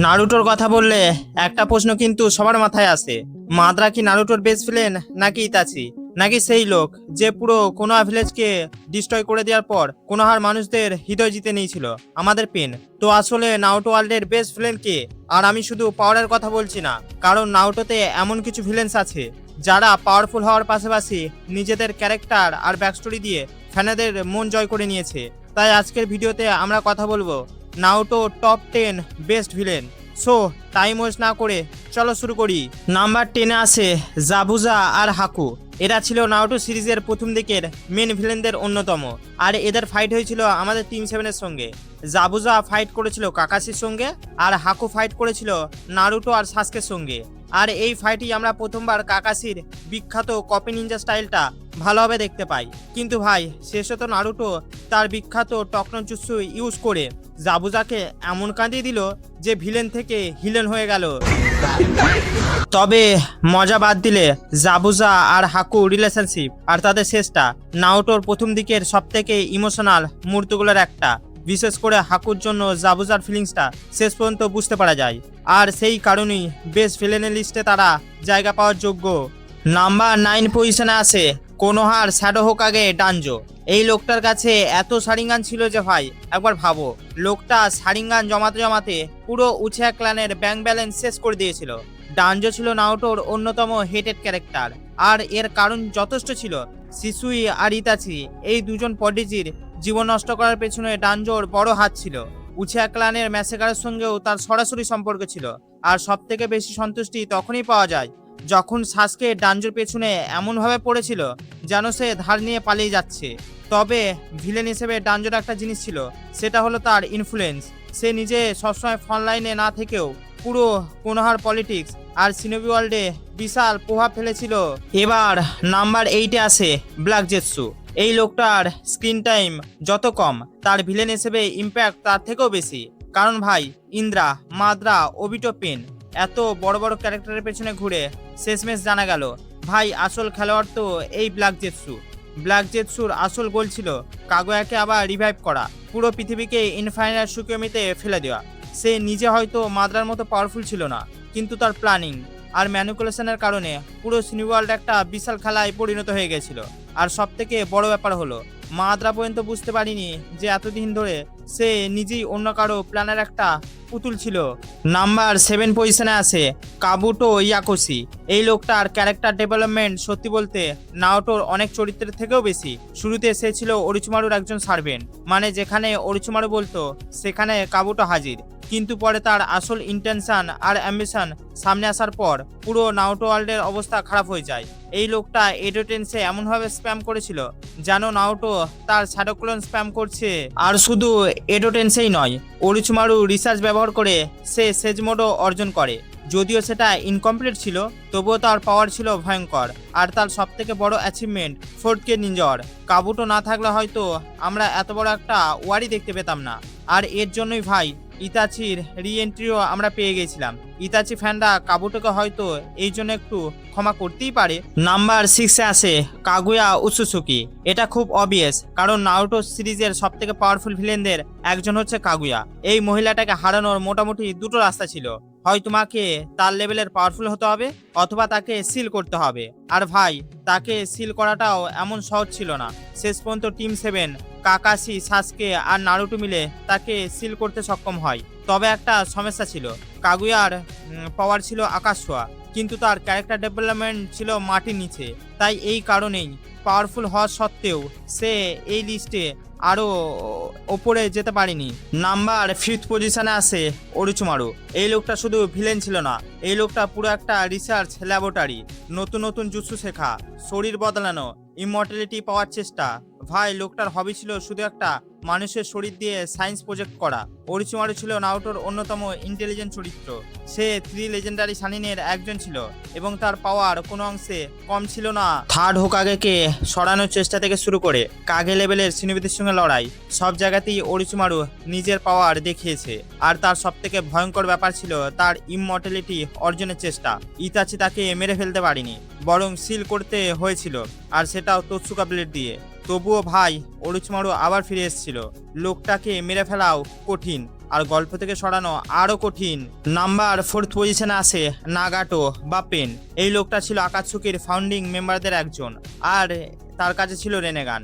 নারুটোর কথা বললে একটা প্রশ্ন কিন্তু সবার মাথায় আসে, মাদ্রা কি নারুটোর বেস্ট ভিলেন নাকি ইতাচি, নাকি সেই লোক যে পুরো কোনোহা ভিলেজকে ডিস্ট্রয় করে দেওয়ার পর কোনোহার মানুষদের হৃদয় জিতে নিয়েছিল, আমাদের পেন। তো আসলে নারুটো ওয়ার্ল্ডের বেস্ট ভিলেন কে? আর আমি শুধু পাওয়ারের কথা বলছি না, কারণ নারুটোতে এমন কিছু ভিলেন্স আছে যারা পাওয়ারফুল হওয়ার পাশাপাশি নিজেদের ক্যারেক্টার আর ব্যাকস্টোরি দিয়ে ফ্যানেদের মন জয় করে নিয়েছে। তাই আজকের ভিডিওতে আমরা কথা বলবো Naruto top 10 best villain. So time waste না করে চলো শুরু করি। নাম্বার 10-এ আছে জাবুজা আর হাকু। এরা ছিল নারুটো সিরিজের প্রথম দিকের মেন ভিলেনদের অন্যতম, আর এদের ফাইট হয়েছিল আমাদের টিম 7-এর সঙ্গে। জাবুজা ফাইট করেছিল কাকাশির সঙ্গে, আর হাকু ফাইট করেছিল নারুটো আর সাসকের সঙ্গে। আর এই ফাইটই আমরা প্রথমবার কাকাশির বিখ্যাত কপি নিনজা স্টাইলটা ভালোভাবে দেখতে পাই। কিন্তু ভাই, শেষে তো নারুটো তার বিখ্যাত টকনজুৎসু ইউজ করে জাবুজাকে এমন কাঁদিয়ে দিল যে ভিলেন থেকে হিলেন হয়ে গেল। তবে মজা বাদ দিলে জাবুজা আর হাকু রিলেশনশিপ আর তাদের শেষটা নারুটোর প্রথম দিকের সবথেকে ইমোশনাল মুহূর্তগুলোর একটা। বিশেষ করে হাকুর জন্য জাবুজার ফিলিংসটা শেষ পর্যন্ত বুঝতে পারা যায়, আর সেই কারণেই বেস্ট ভিলেনের লিস্টে তারা জায়গা পাওয়ার যোগ্য। নাম্বার 9 পজিশনে আছে কোনোহার শ্যাডো হোকাগে ডানজো। এই লোকটার কাছে এত শারিঙ্গান ছিল যে ভাই একবার ভাবো, লোকটা শারিঙ্গান জমাতে জমাতে পুরো উচা ক্ল্যানের ব্যাংক ব্যালেন্স শেষ করে দিয়েছিল। ডানজো ছিল নারুটোর অন্যতম হেটেড ক্যারেক্টার, আর এর কারণ যথেষ্ট ছিল। শিশুই আর ইতাচি এই দুজন পডিজির জীবন নষ্ট করার পেছনে ডানজোর বড় হাত ছিল। উচিয়া ক্লানের ম্যাসেকারের সঙ্গেও তার সরাসরি সম্পর্ক ছিল। আর সব থেকে বেশি সন্তুষ্টি তখনই পাওয়া যায় যখন সাসকে ডানজোর পেছনে এমনভাবে পড়েছিল যেন সে ধার নিয়ে পালিয়ে যাচ্ছে। তবে ভিলেন হিসেবে ডানজোর একটা জিনিস ছিল, সেটা হলো তার ইনফ্লুয়েন্স। সে নিজে সবসময় ফ্রন্টলাইনে না থেকেও পুরো কোনোহার পলিটিক্স আর সিনোবি ওয়ার্ল্ডে বিশাল প্রভাব ফেলেছিল। এবার নাম্বার 8-এ আসে ব্ল্যাক জেটসু। এই লোকটার স্ক্রিন টাইম যত কম, তার ভিলেন হিসেবে ইম্প্যাক্ট তার থেকেও বেশি। কারণ ভাই, ইন্দ্রা, মাদ্রা, ওবিটো পেন এত বড় বড় ক্যারেক্টারের পেছনে ঘুরে শেষমেশ জানা গেল ভাই আসল খেলোয়াড় তো এই ব্ল্যাক জেটসু। ব্ল্যাক জেটসুর আসল গোল ছিল কাগুয়াকে আবার রিভাইভ করা, পুরো পৃথিবীকে ইনফাইনাইট সুকিওমিতে ফেলে দেওয়া। সে নিজে হয়তো মাদ্রার মতো পাওয়ারফুল ছিল না, কিন্তু তার প্ল্যানিং আর ম্যানিপুলেশনের কারণে পুরো সিনি ওয়ার্ল্ড একটা বিশাল খেলায় পরিণত হয়ে গেছিল। আর সব থেকে বড় ব্যাপার হলো মাদ্রা পর্যন্ত বুঝতে পারিনি যে এতদিন ধরে সে নিজেই অন্য কারো প্ল্যানের একটা পুতুল ছিল। নাম্বার 7 পজিশনে আছে কাবুটো ইয়াকোশি। এই লোকটার ক্যারেক্টার ডেভেলপমেন্ট সত্যি বলতে নারুটোর অনেক চরিত্রের থেকেও বেশি। শুরুতে সে ছিল অরুচিমারুর একজন সার্ভেন্ট, মানে যেখানে অরুচিমারু বলতো সেখানে কাবুটো হাজির। কিন্তু পরে তার আসল ইন্টেনশন আর অ্যাম্বিশন সামনে আসার পর পুরো নারুটো ওয়ার্ল্ডের অবস্থা খারাপ হয়ে যায়। এই লোকটা এডোটেন্সে এমনভাবে স্প্যাম করেছিল যেন নারুটো তার শ্যাডো ক্লোন স্প্যাম করছে। আর শুধু এডোটেন্সেই নয়, অরুচিমারু রিসার্চ ব্যবহার করে সে সেজ মোডও অর্জন করে। যদিও সেটা ইনকমপ্লিট ছিল, তবুও তার পাওয়ার ছিল ভয়ঙ্কর। আর তার সবথেকে বড় অ্যাচিভমেন্ট 4th নিনজার। কাবুটো না থাকলে হয়তো আমরা এত বড় একটা ওয়ারি দেখতে পেতাম না। আর এর জন্যই ভাই ইতাচির রি এন্ট্রিও আমরা পেয়ে গেছিলাম। ইতাচি ফ্যানরা কাবুটোকে হয়তো এই জন্য একটু ক্ষমা করতেই পারে। নাম্বার 6-এ আসে কাগুয়া উৎসুসুকি। এটা খুব অবভিয়াস, কারণ নারুটো সিরিজের সব থেকে পাওয়ারফুল ভিলেনদের একজন হচ্ছে কাগুয়া। এই মহিলাটাকে হারানোর মোটামুটি দুটো রাস্তা ছিল, হয় তোমাকে তার লেভেলের পাওয়ারফুল হতে হবে অথবা তাকে সিল করতে হবে। আর ভাই, তাকে সিল করাটাও এমন সহজ ছিল না। শেষ পর্যন্ত টিম 7 কাকাশি, সাসকে আর নারুটো মিলে তাকে সিল করতে সক্ষম হয়। তবে একটা সমস্যা ছিল, কাগুয়ার পাওয়ার ছিল আকাশ ছোঁয়া, কিন্তু তার ক্যারেক্টার ডেভেলপমেন্ট ছিল মাটির নিচে। তাই এই কারণেই পাওয়ারফুল হওয়া সত্ত্বেও সে এই লিস্টে আরও ওপরে যেতে পারেনি। নাম্বার 5 পজিশনে আসে অরুচিমারু। এই লোকটা শুধু ভিলেন ছিল না, এই লোকটা পুরো একটা রিসার্চ ল্যাবরেটরি। নতুন নতুন জুৎসু শেখা, শরীর বদলানো, ইমর্টালিটি পাওয়ার চেষ্টা। ভাই, লোকটার হবি ছিল শুধু একটা মানুষের শরীর দিয়ে সায়েন্স প্রজেক্ট করা। অরুচিমারু ছিল নারুটোর অন্যতম ইন্টেলিজেন্ট চরিত্র। সে 3 লেজেন্ডারি শানিনের একজন ছিল এবং তার পাওয়ার কোনো অংশে কম ছিল না। 3rd হোকাগেকে সরানোর চেষ্টা থেকে শুরু করে কাগে লেভেলের সিনোবিদের সঙ্গে লড়াই, সব জায়গাতেই অরুচিমারু নিজের পাওয়ার দেখিয়েছে। আর তার সব থেকে ভয়ঙ্কর ব্যাপার ছিল তার ইমর্টালিটি অর্জনের চেষ্টা। ইতাচি তাকে মেরে ফেলতে পারেনি, বরং সিল করতে হয়েছিল, আর সেটাও তোৎসুকা ব্লেড দিয়ে। তবুও ভাই, অরুচিমারু আবার ফিরে এসেছিল। লোকটাকে মেরে ফেলাও কঠিন, আর গল্প থেকে সরানো আরো কঠিন। নাম্বার 4 পজিশনে আসে নাগাটো বা পেন। এই লোকটা ছিল আকাতসুকির ফাউন্ডিং মেম্বারদের একজন, আর তার কাছে ছিল রেনেগান।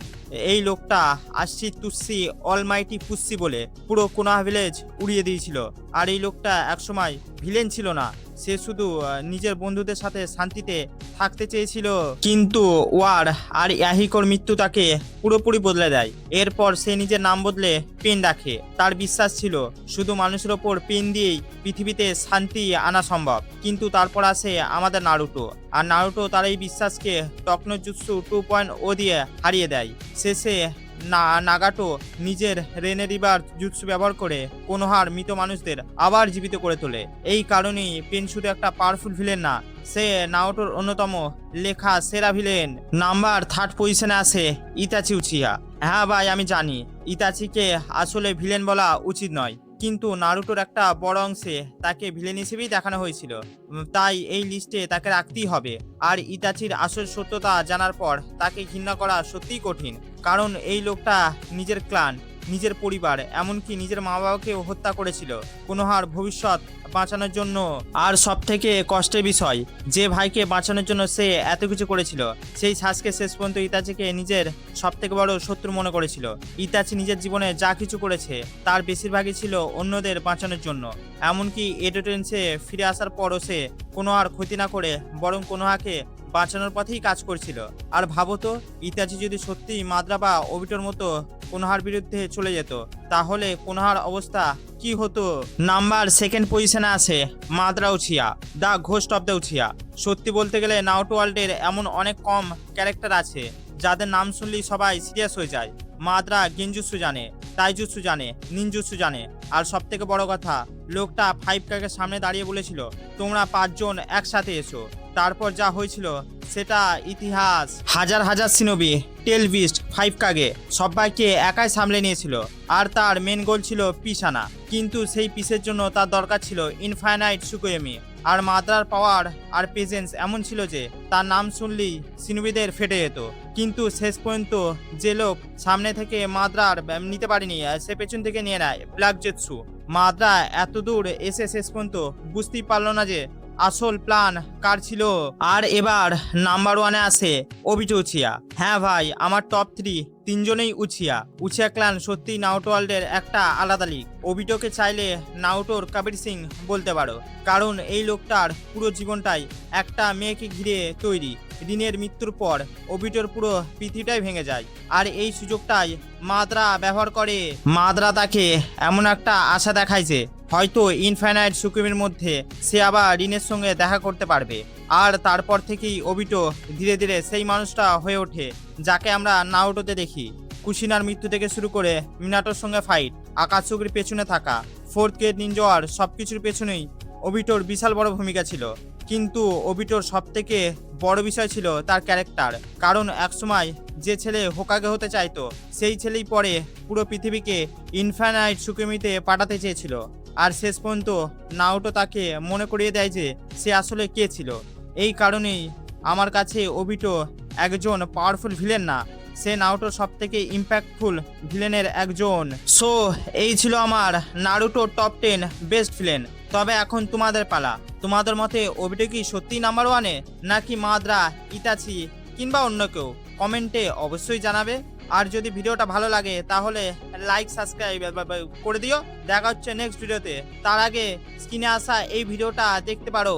এই লোকটা আশি তুসি অলমাইটি পুসি বলে পুরো কোনোহা ভিলেজ উড়িয়ে দিয়েছিল। আর এই লোকটা একসময় ভিলেন ছিল না, সে শুধু নিজের বন্ধুদের সাথে শান্তিতে থাকতে চেয়েছিল। কিন্তু ওয়ার আর ইয়াহিকোর মৃত্যু তাকে পুরোপুরি বদলে দেয়। এরপর সে নিজের নাম বদলে পেন রাখে। তার বিশ্বাস ছিল শুধু মানুষের ওপর পেন দিয়েই পৃথিবীতে শান্তি আনা সম্ভব। কিন্তু তারপর আসে আমাদের নারুটো, আর নারুটো তার এই বিশ্বাসকে টকনো জুৎসু 2.0 দিয়ে হারিয়ে দেয়। শেষে নাগাটো নিজের রেনে রিভার জুৎসু ব্যবহার করে কোনোহার মৃত মানুষদের আবার জীবিত করে তোলে। এই কারণেই পেন শুধু একটা পাওয়ারফুল ভিলেন না, সে নারুটোর অন্যতম লেখা সেরা ভিলেন। নাম্বার 3 পজিশনে আসে ইতাচি উচিহা। হ্যাঁ ভাই, আমি জানি ইতাচিকে আসলে ভিলেন বলা উচিত নয়, কিন্তু নারুটোর একটা বড় অংশে তাকে ভিলেন হিসেবেই দেখানো হয়েছিল, তাই এই লিস্টে তাকে রাখতেই হবে। আর ইতাচির আসল সত্যতা জানার পর তাকে ঘৃণা করা সত্যিই কঠিন, কারণ এই লোকটা নিজের ক্লান, নিজের পরিবার, এমনকি নিজের মা বাবাকেও হত্যা করেছিল কোনোহার ভবিষ্যৎ বাঁচানোর জন্য। আর সব থেকে কষ্টের বিষয়, যে ভাইকে বাঁচানোর জন্য সে এত কিছু করেছিল, সেই সাসকে শেষ পর্যন্ত ইতাচিকে নিজের সব থেকে বড় শত্রু মনে করেছিল। ইতাচি নিজের জীবনে যা কিছু করেছে তার বেশিরভাগই ছিল অন্যদের বাঁচানোর জন্য। এমনকি এডোটেন্সে ফিরে আসার পরও সে কোনোহার ক্ষতি না করে বরং কোনোহাকে বাঁচানোর পথেই কাজ করছিল। আর ভাবো তো, ইতাচি যদি সত্যি মাদ্রা বা ওবিটোর মতো কোনোহার বিরুদ্ধে চলে যেত, তাহলে কোনোহার অবস্থা কি হতো। নাম্বার 2 পজিশনে আসে Madra উচিয়া, the ghost of the উচিয়া। সত্যি বলতে গেলে নারুটো ওয়ার্ল্ডের এমন অনেক কম ক্যারেক্টার আছে যাদের নাম শুনলেই সবাই সিরিয়াস হয়ে যায়। মাদ্রা গেনজুৎসু জানে, তাইজুৎসু জানে, নিনজুৎসু জানে, আর সব থেকে বড় কথা, লোকটা 5 সামনে দাঁড়িয়ে বলেছিল তোমরা 5 জন একসাথে এসো। তারপর যা হয়েছিল সেটা ইতিহাস। হাজার হাজার সিনোবি, টেল বিস্ট, 5 সবাইকে একাই সামলে নিয়েছিল, আর তার মেন গোল ছিল পিস আনা। কিন্তু সেই পিসের জন্য তার দরকার ছিল ইনফাইনাইট সুকোয়ামি। আর মাদ্রার পাওয়ার আর প্রেজেন্স এমন ছিল যে তার নাম শুনলেই সিনোবিদের ফেটে যেত। কিন্তু শেষ পর্যন্ত যে লোক সামনে থেকে মাদ্রার নিতে পারেনি, সে পেছন থেকে নিয়ে নেয় ব্ল্যাক জেৎসু। মাদ্রা এত দূর এসে শেষ পর্যন্ত বুঝতেই পারলো না যে আসল প্ল্যান কার ছিল। আর এবার নাম্বার 1-এ আসে ওবিটো উচিয়া। হ্যাঁ ভাই, আমার টপ 3 জনেই উচিয়া ক্ল্যান সত্যিই নারুটো ওয়ার্ল্ডের একটা আলাদা লিগ। ওবিটোকে চাইলে নারুটোর কবির সিং বলতে পারো, কারণ এই লোকটার পুরো জীবনটাই একটা মেয়েকে ঘিরে তৈরি। রিনের মৃত্যুর পর ওবিটোর পুরো পৃথিবীটাই ভেঙে যায়, আর এই সুযোগটাই মাদ্রা ব্যবহার করে। মাদ্রা তাকে এমন একটা আশা দেখায় যে হয়তো ইনফাইনাইট সুকুমির মধ্যে সে আবার রিনের সঙ্গে দেখা করতে পারবে। আর তারপর থেকেই ওবিটো ধীরে ধীরে সেই মানুষটা হয়ে ওঠে যাকে আমরা নারুটোতে দেখি। কুশিনার মৃত্যু থেকে শুরু করে মিনাটোর সঙ্গে ফাইট, আকাতসুকির পেছনে থাকা, 4th গ্রেড নিনজা ওয়ার, সবকিছুর পেছনেই ওবিটোর বিশাল বড় ভূমিকা ছিল। কিন্তু ওবিটোর সব থেকে বড় বিষয় ছিল তার ক্যারেক্টার, কারণ একসময় যে ছেলে হোকাগে হতে চাইতো সেই ছেলেই পরে পুরো পৃথিবীকে ইনফাইনাইট সুকুমিতে পাঠাতে চেয়েছিল। আর শেষ পর্যন্ত নারুটো তাকে মনে করিয়ে দেয় যে সে আসলে কে ছিল। এই কারণেই আমার কাছে ওবিটো একজন পাওয়ারফুল ভিলেন না, সে নারুটোর সব থেকে ইম্প্যাক্টফুল ভিলেনের একজন। সো এই ছিল আমার নারুটো টপ 10 বেস্ট ভিলেন। তবে এখন তোমাদের পালা, তোমাদের মতে ওবিটো কি সত্যিই নাম্বার 1-এ, নাকি মাদ্রা, ইতাচি কিংবা অন্য কেউ? কমেন্টে অবশ্যই জানাবে। আর যদি ভিডিওটা ভালো লাগে তাহলে লাইক সাবস্ক্রাইব করে দিও। দেখা হচ্ছে নেক্সট ভিডিওতে। তার আগে স্ক্রিনে আসা এই ভিডিওটা দেখতে পারো।